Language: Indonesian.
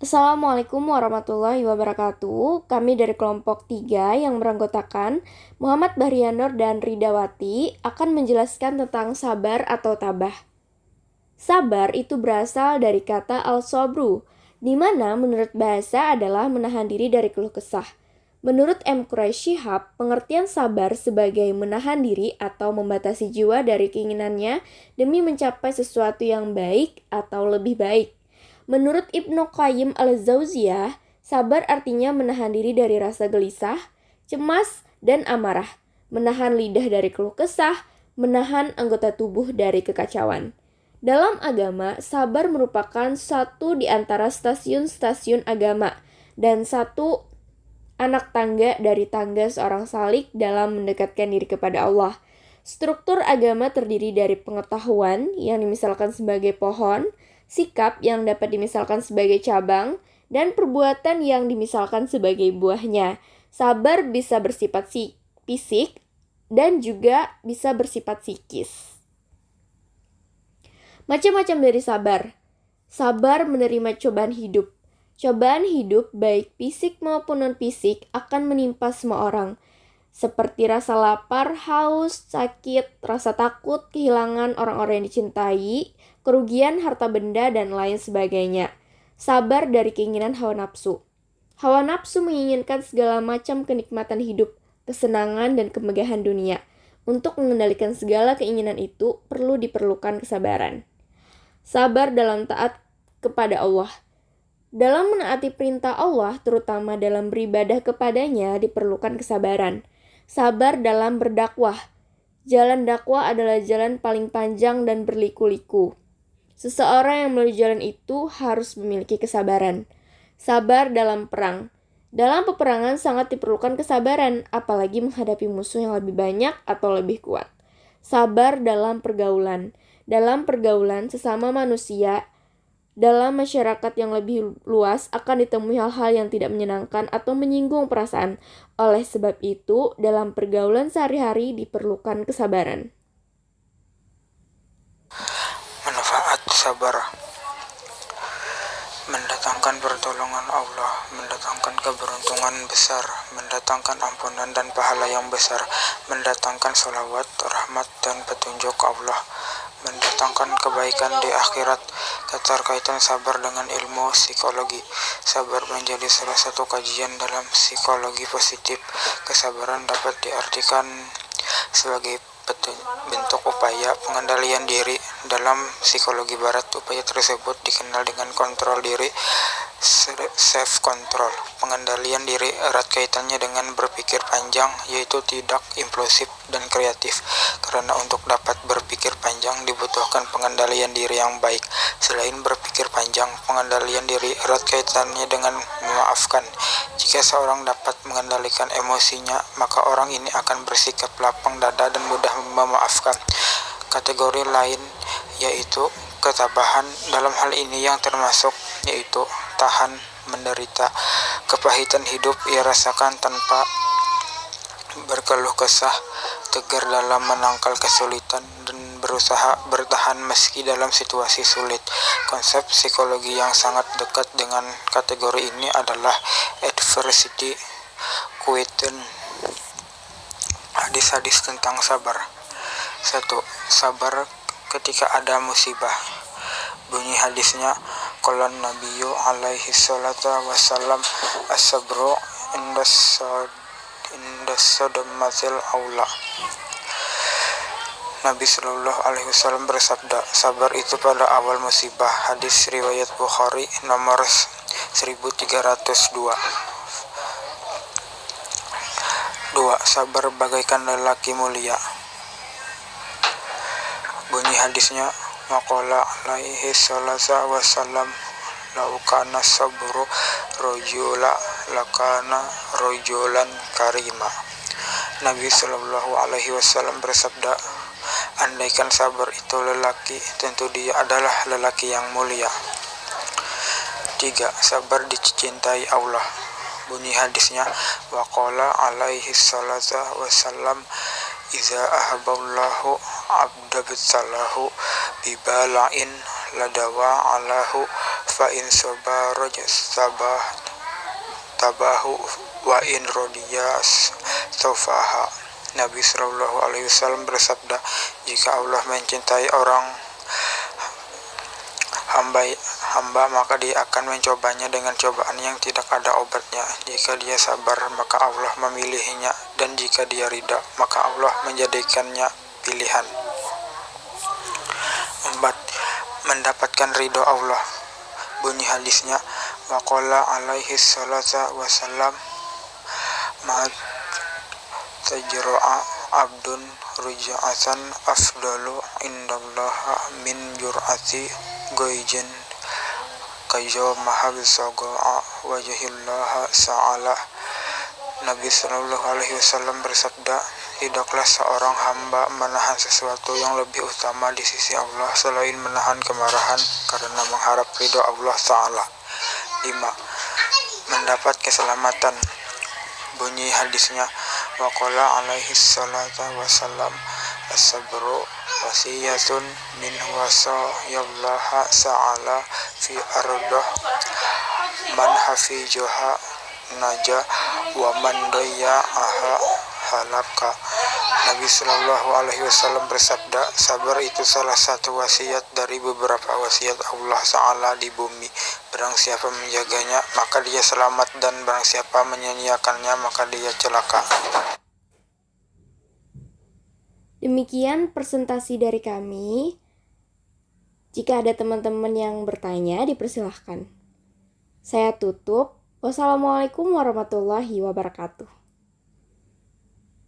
Assalamualaikum warahmatullahi wabarakatuh. Kami dari kelompok 3 yang beranggotakan Muhammad Bahrianur dan Ridawati akan menjelaskan tentang sabar atau tabah. Sabar itu berasal dari kata al-sabru, di mana menurut bahasa adalah menahan diri dari keluh kesah. Menurut M. Quraish Shihab, pengertian sabar sebagai menahan diri atau membatasi jiwa dari keinginannya demi mencapai sesuatu yang baik atau lebih baik. Menurut Ibnu Qayyim al-Jauziyah, sabar artinya menahan diri dari rasa gelisah, cemas, dan amarah, menahan lidah dari keluh kesah, menahan anggota tubuh dari kekacauan. Dalam agama, sabar merupakan satu di antara stasiun-stasiun agama dan satu anak tangga dari tangga seorang salik dalam mendekatkan diri kepada Allah. Struktur agama terdiri dari pengetahuan yang dimisalkan sebagai pohon, sikap yang dapat dimisalkan sebagai cabang, dan perbuatan yang dimisalkan sebagai buahnya. Sabar bisa bersifat fisik dan juga bisa bersifat psikis. Macam-macam dari sabar. Sabar menerima cobaan hidup. Cobaan hidup baik fisik maupun non-fisik akan menimpa semua orang. Seperti rasa lapar, haus, sakit, rasa takut, kehilangan orang-orang yang dicintai, kerugian harta benda, dan lain sebagainya. Sabar dari keinginan hawa nafsu. Hawa nafsu menginginkan segala macam kenikmatan hidup, kesenangan, dan kemegahan dunia. Untuk mengendalikan segala keinginan itu, diperlukan kesabaran. Sabar dalam taat kepada Allah. Dalam menaati perintah Allah, terutama dalam beribadah kepadanya, diperlukan kesabaran. Sabar dalam berdakwah. Jalan dakwah adalah jalan paling panjang dan berliku-liku. Seseorang yang melalui jalan itu harus memiliki kesabaran. Sabar dalam perang. Dalam peperangan sangat diperlukan kesabaran, apalagi menghadapi musuh yang lebih banyak atau lebih kuat. Sabar dalam pergaulan. Dalam pergaulan sesama manusia, dalam masyarakat yang lebih luas akan ditemui hal-hal yang tidak menyenangkan atau menyinggung perasaan. Oleh sebab itu, dalam pergaulan sehari-hari diperlukan kesabaran. Manfaat sabar: mendatangkan pertolongan Allah, mendatangkan keberuntungan besar, mendatangkan ampunan dan pahala yang besar, mendatangkan sholawat, rahmat, dan petunjuk Allah, mendatangkan kebaikan di akhirat. Keterkaitan sabar dengan ilmu psikologi. Sabar menjadi salah satu kajian dalam psikologi positif. Kesabaran dapat diartikan sebagai bentuk upaya pengendalian diri. Dalam psikologi barat, upaya tersebut dikenal dengan kontrol diri, self control. Pengendalian diri erat kaitannya dengan berpikir panjang, yaitu tidak impulsif dan kreatif. Karena untuk dapat berpikir panjang dibutuhkan pengendalian diri yang baik. Selain berpikir panjang, pengendalian diri erat kaitannya dengan memaafkan. Jika seorang dapat mengendalikan emosinya, maka orang ini akan bersikap lapang dada dan mudah memaafkan. Kategori lain yaitu ketabahan. Dalam hal ini yang termasuk yaitu tahan menderita. Kepahitan hidup ia rasakan tanpa berkeluh kesah, tegar dalam menangkal kesulitan, dan berusaha bertahan meski dalam situasi sulit. Konsep psikologi yang sangat dekat dengan kategori ini adalah adversity quotient. Hadis-hadis tentang sabar. 1. Sabar ketika ada musibah. Bunyi hadisnya, qala nabiyyu alaihi salatu wassalam, as-sabru indas sadamatil aula. Nabi Shallallahu Alaihi Wasallam bersabda, sabar itu pada awal musibah. Hadis riwayat Bukhari nomor 1302. 2. Sabar bagaikan lelaki mulia. Bunyi hadisnya, maqala alaihi salatu wassalam, laukana sabru rojula lakana rojulan karima. Nabi Shallallahu Alaihi Wasallam bersabda, andaikan sabar itu lelaki, tentu dia adalah lelaki yang mulia. 3. Sabar dicintai Allah. Bunyi hadisnya, waqala alaihi salatu wassalam, iza ahaballahu abda bitalahu bibala'in ladawa alahu fa in sabara tabahu wa in rodiyas taufaha. Nabi Shallallahu Alaihi Wasallam bersabda, jika Allah mencintai orang hamba maka dia akan mencobanya dengan cobaan yang tidak ada obatnya. Jika dia sabar maka Allah memilihnya, dan jika dia ridha maka Allah menjadikannya pilihan. 4. Mendapatkan ridho Allah. Bunyi hadisnya, waqala alaihi salatu wassalam, ma tajra'a abdun ruja'atan afdalu indallaha min jur'ati goijin kajo mahal sogo'a wajahillaha sa'ala. Nabi Shallallahu Alaihi Wasallam bersabda, tidaklah seorang hamba menahan sesuatu yang lebih utama di sisi Allah selain menahan kemarahan karena mengharap ridho Allah Ta'ala. 5. Mendapat keselamatan. Bunyi hadisnya, waqala alaihi salatu wassalam, as-sabru wasiyatun min wasayallaha sa'ala fi ardah man hafijuha naja wa man dayya'aha halaka. Nabi Shallallahu Alaihi Wasallam bersabda, sabar itu salah satu wasiat dari beberapa wasiat Allah Ta'ala di bumi. Barang siapa menjaganya maka dia selamat, dan barang siapa menyanyiakannya maka dia celaka. Demikian presentasi dari kami. Jika ada teman-teman yang bertanya, dipersilahkan. Saya tutup. Wassalamualaikum warahmatullahi wabarakatuh.